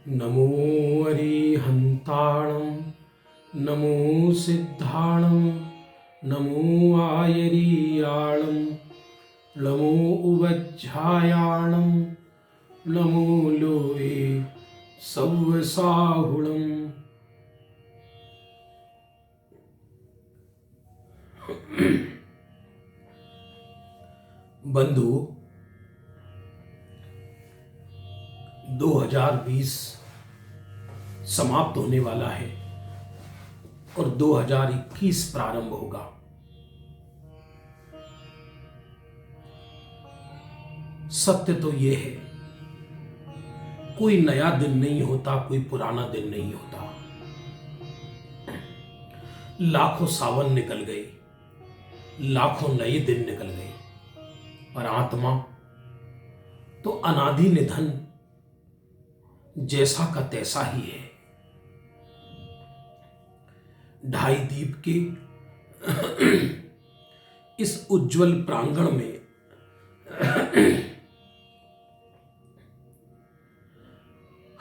नमो अरिहन्ताणं नमो सिद्धाणं नमो आयरीयाणं नमो उवज्झायाणं नमो लोये सव्वसाहुणम्। बंधु, 2020 समाप्त होने वाला है और 2021 प्रारंभ होगा। सत्य तो यह है, कोई नया दिन नहीं होता, कोई पुराना दिन नहीं होता। लाखों सावन निकल गए, लाखों नए दिन निकल गए, पर आत्मा तो अनादि निधन जैसा का तैसा ही है। ढाई दीप के इस उज्जवल प्रांगण में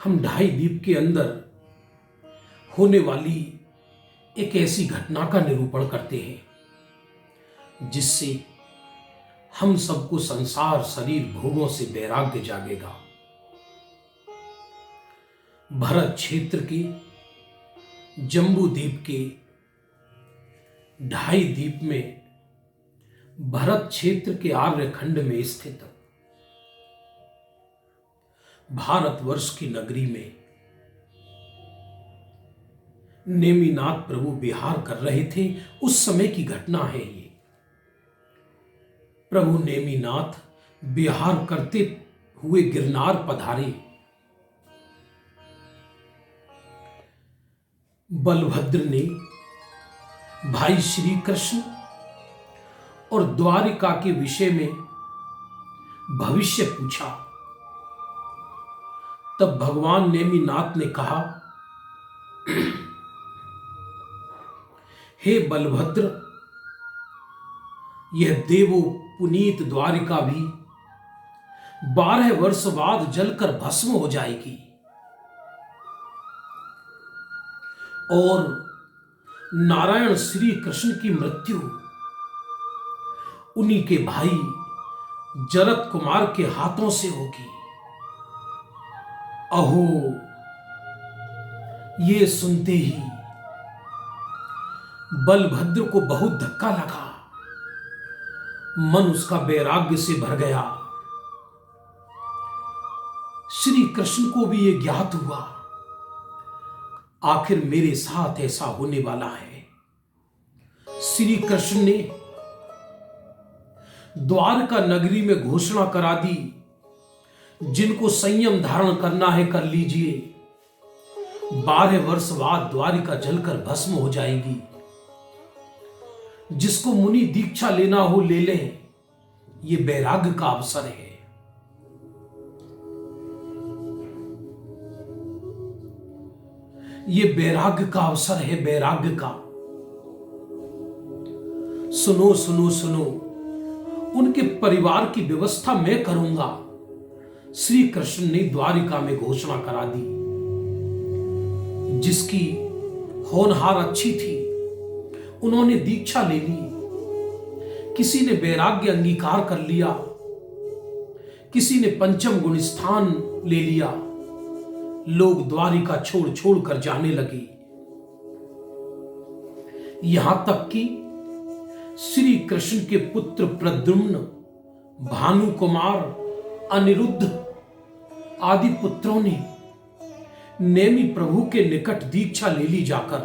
हम ढाई दीप के अंदर होने वाली एक ऐसी घटना का निरूपण करते हैं जिससे हम सबको संसार शरीर भोगों से वैराग्य जागेगा। भरत क्षेत्र के जम्बू द्वीप के ढाई द्वीप में भरत क्षेत्र के आर्यखंड में स्थित भारतवर्ष की नगरी में नेमिनाथ प्रभु विहार कर रहे थे। उस समय की घटना है ये। प्रभु नेमिनाथ विहार करते हुए गिरनार पधारे। बलभद्र ने भाई श्री कृष्ण और द्वारिका के विषय में भविष्य पूछा। तब भगवान नेमिनाथ ने कहा, हे बलभद्र, यह देवो पुनीत द्वारिका भी 12 वर्ष बाद जलकर भस्म हो जाएगी और नारायण श्री कृष्ण की मृत्यु उन्हीं के भाई जरत कुमार के हाथों से होगी। अहो, ये सुनते ही बलभद्र को बहुत धक्का लगा, मन उसका वैराग्य से भर गया। श्री कृष्ण को भी यह ज्ञात हुआ, आखिर मेरे साथ ऐसा होने वाला है। श्री कृष्ण ने द्वारका नगरी में घोषणा करा दी, जिनको संयम धारण करना है कर लीजिए, 12 वर्ष बाद द्वारिका जलकर भस्म हो जाएगी। जिसको मुनि दीक्षा लेना हो ले लें, ये वैराग्य का अवसर है। ये वैराग्य का अवसर है, वैराग्य का। सुनो सुनो सुनो, उनके परिवार की व्यवस्था मैं करूंगा। श्री कृष्ण ने द्वारिका में घोषणा करा दी। जिसकी होनहार अच्छी थी, उन्होंने दीक्षा ले ली। किसी ने वैराग्य अंगीकार कर लिया, किसी ने पंचम गुण स्थान ले लिया। लोग द्वारिका छोड़ छोड़ कर जाने लगे। यहां तक कि श्री कृष्ण के पुत्र प्रद्युम्न, भानु कुमार, अनिरुद्ध आदि पुत्रों ने नेमि प्रभु के निकट दीक्षा ले ली जाकर।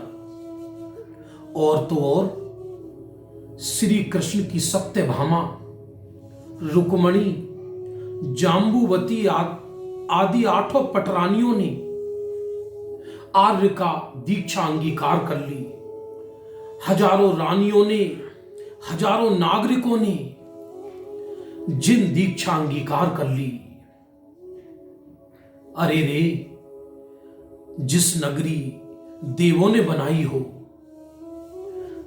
और तो और श्री कृष्ण की सत्यभामा, रुक्मणी, जाम्बुवती आदि 8 पटरानियों ने आर्य का दीक्षा अंगीकार कर ली। हजारों रानियों ने, हजारों नागरिकों ने जिन दीक्षा अंगीकार कर ली। अरे रे, जिस नगरी देवों ने बनाई हो,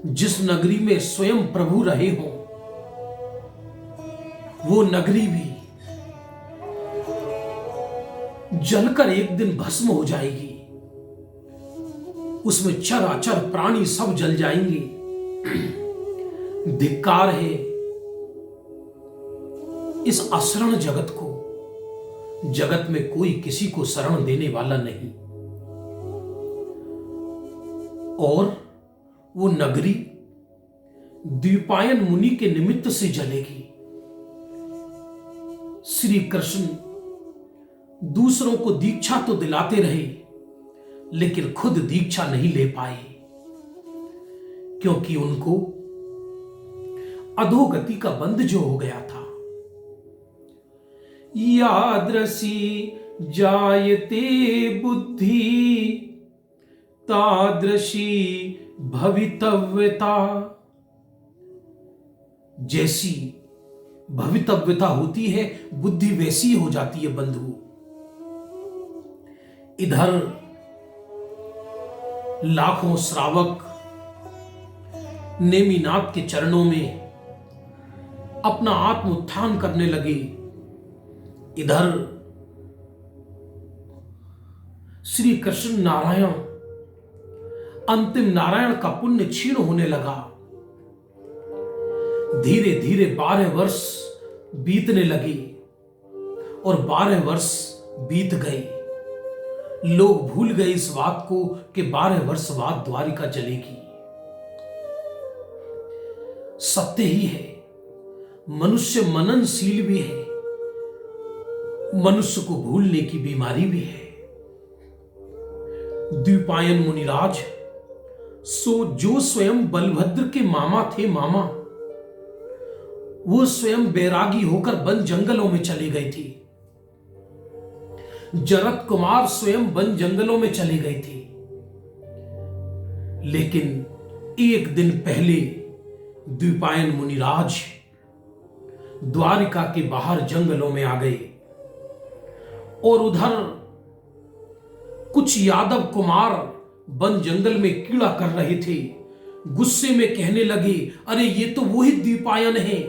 जिस नगरी में स्वयं प्रभु रहे हो, वो नगरी भी जलकर एक दिन भस्म हो जाएगी। उसमें चराचर प्राणी सब जल जाएंगे। धिक्कार है इस अशरण जगत को। जगत में कोई किसी को शरण देने वाला नहीं। और वो नगरी द्वीपायन मुनि के निमित्त से जलेगी। श्री कृष्ण दूसरों को दीक्षा तो दिलाते रहे, लेकिन खुद दीक्षा नहीं ले पाए, क्योंकि उनको अधोगति का बंध जो हो गया था। यादृशी जायते बुद्धि तादृशी भवितव्यता। जैसी भवितव्यता होती है, बुद्धि वैसी हो जाती है बंधु। इधर लाखों श्रावक नेमिनाथ के चरणों में अपना आत्म उत्थान करने लगे। इधर श्री कृष्ण नारायण अंतिम नारायण का पुण्य क्षीण होने लगा। धीरे धीरे 12 वर्ष बीतने लगे और 12 वर्ष बीत गए। लोग भूल गए इस बात को कि 12 वर्ष बाद द्वारिका जलेगी। सत्य ही है, मनुष्य मननशील भी है, मनुष्य को भूलने की बीमारी भी है। द्वीपायन मुनिराज जो स्वयं बलभद्र के मामा थे, मामा वो स्वयं बैरागी होकर वन जंगलों में चले गए थे। जरत कुमार स्वयं वन जंगलों में चले गए थे। लेकिन एक दिन पहले द्वीपायन मुनिराज द्वारिका के बाहर जंगलों में आ गए और उधर कुछ यादव कुमार वन जंगल में कीड़ा कर रहे थे। गुस्से में कहने लगे, अरे ये तो वही द्वीपायन है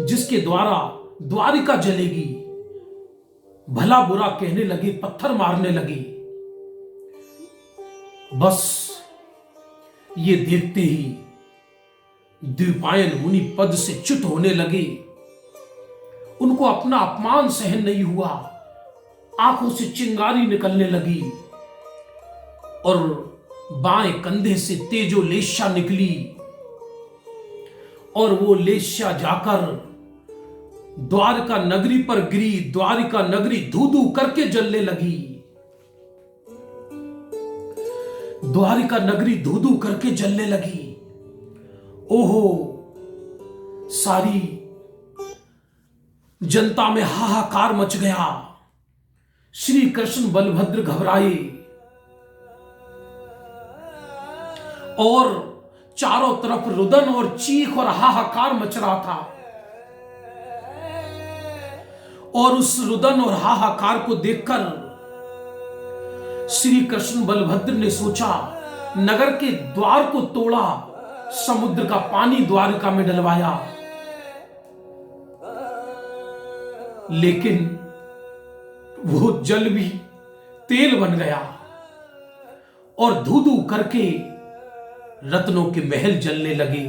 जिसके द्वारा द्वारिका जलेगी। भला बुरा कहने लगे, पत्थर मारने लगे। बस ये देखते ही द्वीपायन मुनि पद से च्युत होने लगे। उनको अपना अपमान सहन नहीं हुआ, आंखों से चिंगारी निकलने लगी और बाएं कंधे से तेजो लेशा निकली और वो लेशा जाकर द्वारका नगरी पर गिरी। द्वारिका नगरी धू धू करके जलने लगी। द्वारिका नगरी धू धू करके जलने लगी। ओहो, सारी जनता में हाहाकार मच गया। श्री कृष्ण बलभद्र घबराए और चारों तरफ रुदन और चीख और हाहाकार मच रहा था। और उस रुदन और हाहाकार को देखकर श्री कृष्ण बलभद्र ने सोचा, नगर के द्वार को तोड़ा, समुद्र का पानी द्वारिका में डलवाया, लेकिन वो जल भी तेल बन गया और धू धू करके रत्नों के महल जलने लगे।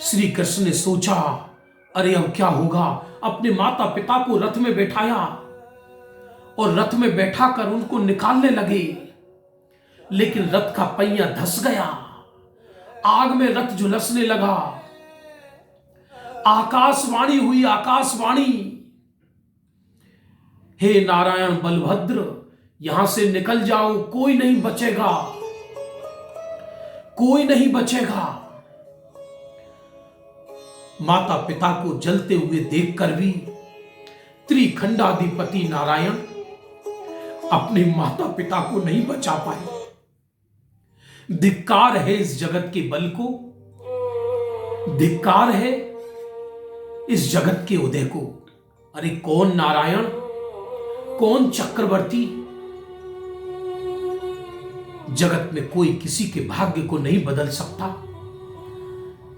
श्री कृष्ण ने सोचा, अरे अब क्या होगा। अपने माता पिता को रथ में बैठाया और रथ में बैठाकर उनको निकालने लगे, लेकिन रथ का पहिया धंस गया। आग में रथ झुलसने लगा। आकाशवाणी हुई, आकाशवाणी, हे नारायण बलभद्र, यहां से निकल जाओ, कोई नहीं बचेगा, कोई नहीं बचेगा। माता पिता को जलते हुए देखकर भी त्रिखंडाधिपति नारायण अपने माता पिता को नहीं बचा पाए। धिक्कार है इस जगत के बल को, धिक्कार है इस जगत के उदय को। अरे कौन नारायण, कौन चक्रवर्ती? जगत में कोई किसी के भाग्य को नहीं बदल सकता,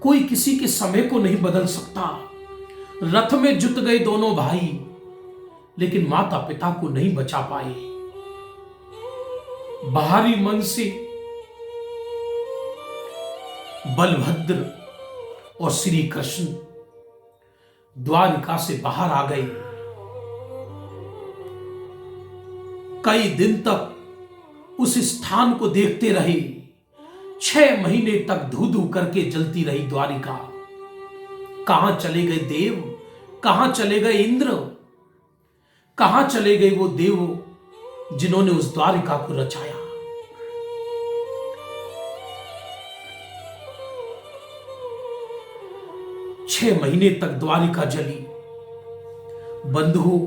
कोई किसी के समय को नहीं बदल सकता। रथ में जुट गए दोनों भाई, लेकिन माता पिता को नहीं बचा पाए। बाहरी मन से बलभद्र और श्री कृष्ण द्वारिका से बाहर आ गए। कई दिन तक उस स्थान को देखते रहे। 6 महीने तक धू धू करके जलती रही द्वारिका। कहां चले गए देव, कहां चले गए इंद्र, कहां चले गए वो देव जिन्होंने उस द्वारिका को रचाया। छह महीने तक द्वारिका जली। बंधुओं,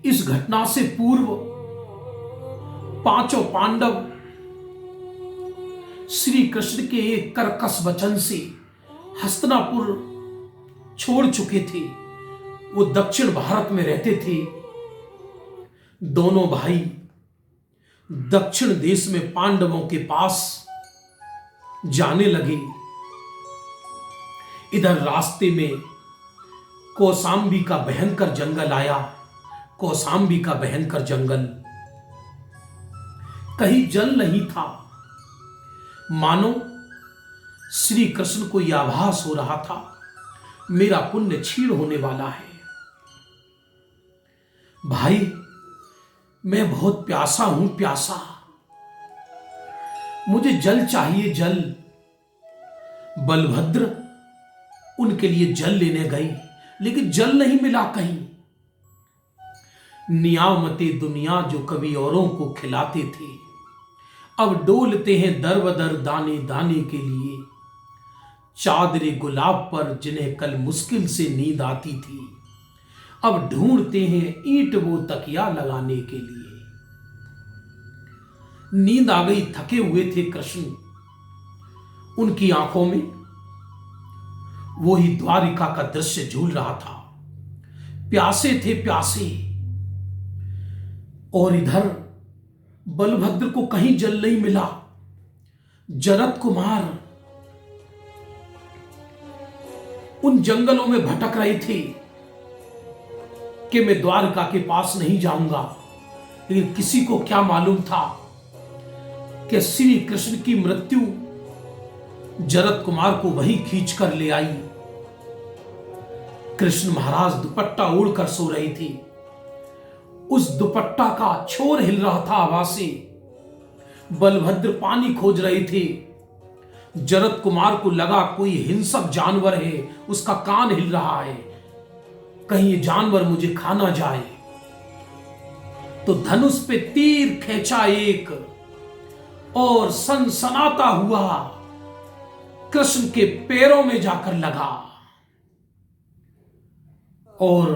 इस घटना से पूर्व 5 पांडव श्री कृष्ण के एक कर्कश वचन से हस्तिनापुर छोड़ चुके थे। वो दक्षिण भारत में रहते थे। दोनों भाई दक्षिण देश में पांडवों के पास जाने लगे। इधर रास्ते में कौशाम्बी का भयंकर जंगल आया। कौशाम्बी का भयंकर जंगल, कहीं जल नहीं था। मानो श्री कृष्ण को यह आभास हो रहा था, मेरा पुण्य क्षीण होने वाला है। भाई, मैं बहुत प्यासा हूं, प्यासा। मुझे जल चाहिए, जल। बलभद्र उनके लिए जल लेने गए, लेकिन जल नहीं मिला कहीं। नियामते दुनिया जो कभी औरों को खिलाते थे, अब डोलते हैं दर बदर दाने दाने के लिए। चादरे गुलाब पर जिन्हें कल मुश्किल से नींद आती थी, अब ढूंढते हैं ईंट वो तकिया लगाने के लिए। नींद आ गई, थके हुए थे कृष्ण। उनकी आंखों में वही द्वारिका का दृश्य झूल रहा था। प्यासे थे, प्यासे। और इधर बलभद्र को कहीं जल नहीं मिला। जरत कुमार उन जंगलों में भटक रहे थे कि मैं द्वारका के पास नहीं जाऊंगा। लेकिन किसी को क्या मालूम था कि श्री कृष्ण की मृत्यु जरत कुमार को वही खींच कर ले आई। कृष्ण महाराज दुपट्टा ओढ़कर सो रही थी। उस दुपट्टा का छोर हिल रहा था हवा से। बलभद्र पानी खोज रहे थे। जरत कुमार को लगा कोई हिंसक जानवर है, उसका कान हिल रहा है, कहीं ये जानवर मुझे खा ना जाए। तो धनुष पे तीर खींचा एक और सनसनाता हुआ कृष्ण के पैरों में जाकर लगा। और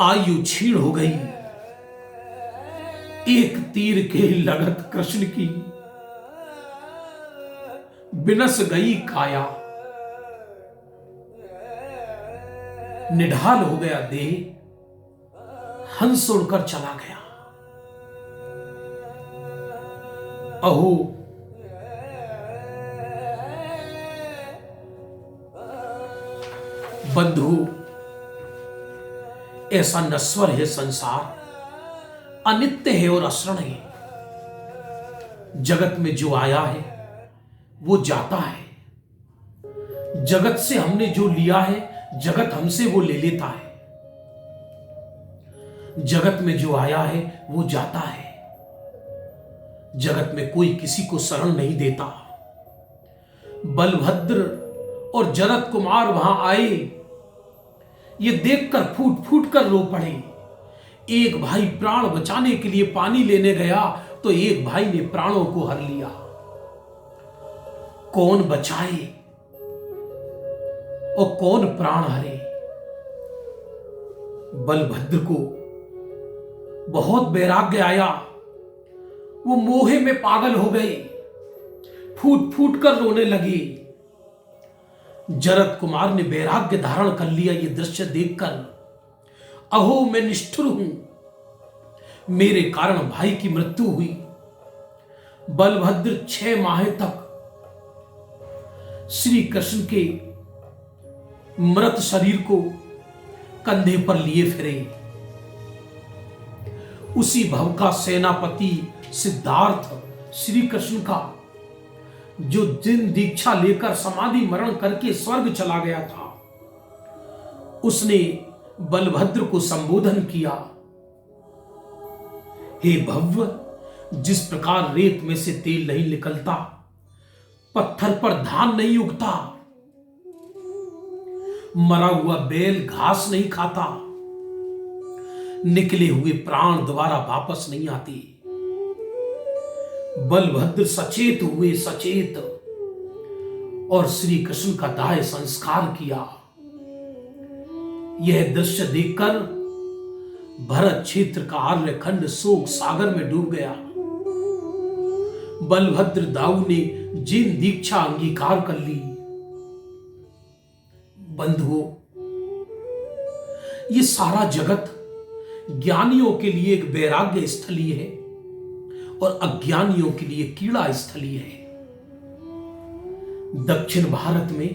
आयु क्षीण हो गई। एक तीर के लगत कृष्ण की बिनस गई काया। निढाल हो गया देह, हंस उड़कर चला गया। अहो, बंधु, ऐसा नश्वर है संसार, अनित्य है और अक्षण है। जगत में जो आया है वो जाता है। जगत से हमने जो लिया है, जगत हमसे वो ले लेता है। जगत में जो आया है वो जाता है। जगत में कोई किसी को शरण नहीं देता। बलभद्र और जरत कुमार वहां आए, ये देखकर फूट फूट कर रो पड़े। एक भाई प्राण बचाने के लिए पानी लेने गया तो एक भाई ने प्राणों को हर लिया। कौन बचाए और कौन प्राण हरे? बलभद्र को बहुत वैराग्य आया। वो मोहे में पागल हो गए, फूट फूट कर रोने लगे। जरत कुमार ने वैराग्य धारण कर लिया ये दृश्य देखकर। अहो, मैं निष्ठुर हूं, मेरे कारण भाई की मृत्यु हुई। बलभद्र 6 माह तक श्री कृष्ण के मृत शरीर को कंधे पर लिए फिरे। उसी भव का सेनापति सिद्धार्थ श्री कृष्ण का, जो जिन दीक्षा लेकर समाधि मरण करके स्वर्ग चला गया था, उसने बलभद्र को संबोधन किया, हे भव्य, जिस प्रकार रेत में से तेल नहीं निकलता, पत्थर पर धान नहीं उगता, मरा हुआ बैल घास नहीं खाता, निकले हुए प्राण दोबारा वापस नहीं आते। बलभद्र सचेत हुए, सचेत, और श्री कृष्ण का दाह संस्कार किया। यह दृश्य देखकर भरत क्षेत्र का आर्यखंड शोक सागर में डूब गया। बलभद्र दाऊ ने जिन दीक्षा अंगीकार कर ली। बंधुओं, ये सारा जगत ज्ञानियों के लिए एक वैराग्य स्थली है और अज्ञानियों के लिए कीड़ा स्थली है। दक्षिण भारत में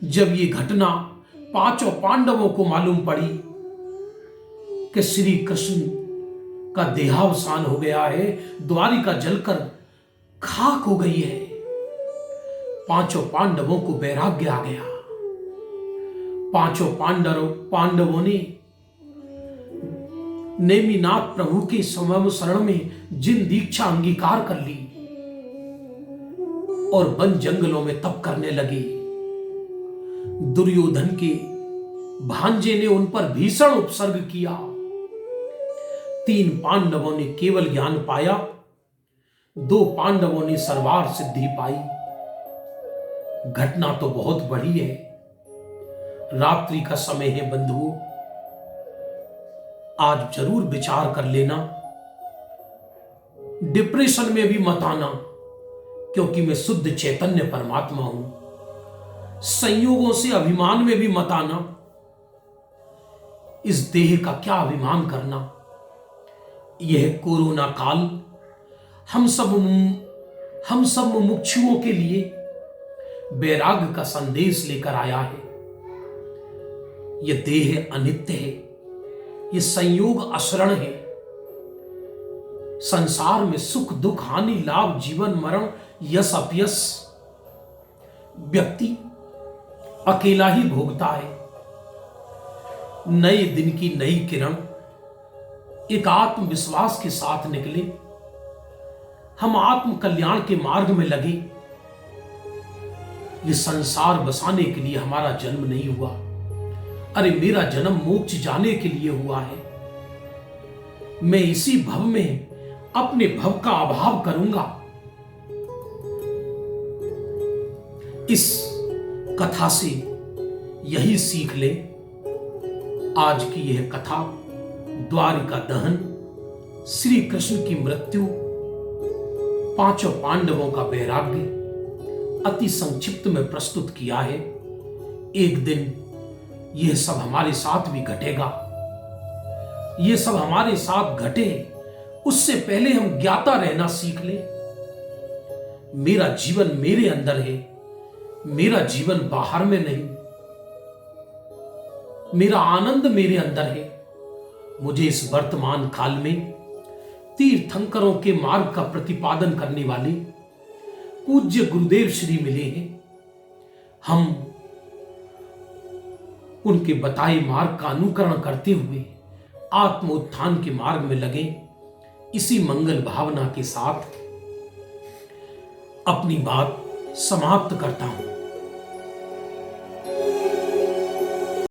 जब ये घटना पांचों पांडवों को मालूम पड़ी कि श्री कृष्ण का देहावसान हो गया है, द्वारिका जलकर खाक हो गई है, पांचों पांडवों को वैराग्य आ गया। पांचों पांडवों ने नेमिनाथ प्रभु के स्वयं शरण में जिन दीक्षा अंगीकार कर ली और वन जंगलों में तप करने लगे। दुर्योधन के भांजे ने उन पर भीषण उपसर्ग किया। 3 पांडवों ने केवल ज्ञान पाया, 2 पांडवों ने सर्वार सिद्धि पाई। घटना तो बहुत बड़ी है। रात्रि का समय है बंधुओं, आज जरूर विचार कर लेना। डिप्रेशन में भी मत आना, क्योंकि मैं शुद्ध चैतन्य परमात्मा हूं। संयोगों से अभिमान में भी मत आना। इस देह का क्या अभिमान करना। यह कोरोना काल हम सब मुमुक्षुओं के लिए वैराग्य का संदेश लेकर आया है। यह देह अनित्य है, यह संयोग अशरण है। संसार में सुख दुख हानि लाभ जीवन मरण यश अपयश व्यक्ति अकेला ही भोगता है। नए दिन की नई किरण एक आत्मविश्वास के साथ निकले। हम आत्म कल्याण के मार्ग में लगे। ये संसार बसाने के लिए हमारा जन्म नहीं हुआ। अरे मेरा जन्म मोक्ष जाने के लिए हुआ है। मैं इसी भव में अपने भव का अभाव करूंगा। इस कथा से यही सीख ले। आज की यह कथा द्वारिका दहन, श्री कृष्ण की मृत्यु, पांचों पांडवों का वैराग्य अति संक्षिप्त में प्रस्तुत किया है। एक दिन यह सब हमारे साथ भी घटेगा। यह सब हमारे साथ घटे उससे पहले हम ज्ञाता रहना सीख ले। मेरा जीवन मेरे अंदर है, मेरा जीवन बाहर में नहीं। मेरा आनंद मेरे अंदर है। मुझे इस वर्तमान काल में तीर्थंकरों के मार्ग का प्रतिपादन करने वाले पूज्य गुरुदेव श्री मिले हैं। हम उनके बताए मार्ग का अनुकरण करते हुए आत्म उत्थान के मार्ग में लगे। इसी मंगल भावना के साथ अपनी बात समाप्त करता हूं।